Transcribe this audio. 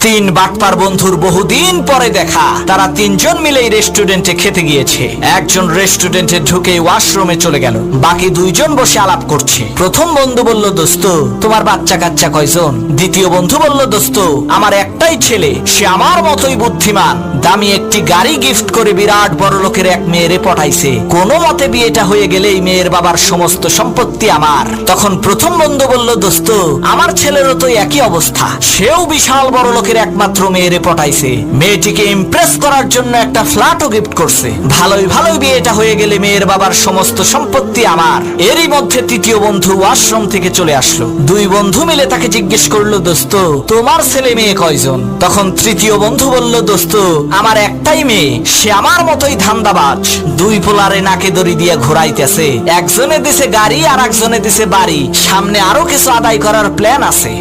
তিন বাটপার বন্ধুর বহুদিন পরে দেখা। তারা তিনজন মিলে রেস্টুরেন্টে খেতে গিয়েছে। একজন রেস্টুরেন্টে ঢুকে ওয়াশরুমে চলে গেল, বাকি দুইজন বসে আলাপ করছে। প্রথম বন্ধু বলল, দোস্ত তোমার বাচ্চা কাচ্চা কয়জন? দ্বিতীয় বন্ধু বলল, দোস্ত আমার একটাই ছেলে, সে আমার মতোই বুদ্ধিমান, দামি একটি গাড়ি গিফট করে বিরাট বড় লোকের এক মেয়েরে পটাইছে, কোনো মতে বিয়েটা হয়ে গেলেই মেয়ের বাবার সমস্ত সম্পত্তি আমার। তখন প্রথম বন্ধু বলল, দোস্ত আমার ছেলেরও তো একই অবস্থা, সেও বিশাল বড় লোকের একমাত্র মেয়েরে পটাইছে, মেয়েটিকে ইমপ্রেস করার জন্য একটা ফ্ল্যাটও গিফট করছে, ভালোই ভালোই বিয়েটা হয়ে গেলে মেয়ের বাবার সমস্ত সম্পত্তি আমার। এরই মধ্যে তৃতীয় বন্ধু ওয়াশরুম থেকে চলে আসলো। দুই বন্ধু মিলে তাকে জিজ্ঞেস করলো, দোস্ত তোমার ছেলে মেয়ে কয়জন? তখন তৃতীয় বন্ধু বলল, দোস্ত আমার একটাই মেয়ে, সে আমার মতোই ধান্দাবাজ, দুই পোলারে নাকে দড়ি দিয়ে ঘোরাইতেছে, একজনে দিছে গাড়ি আর একজনে দিছে বাড়ি, সামনে আরো কিছু আদায় করার প্ল্যান আছে।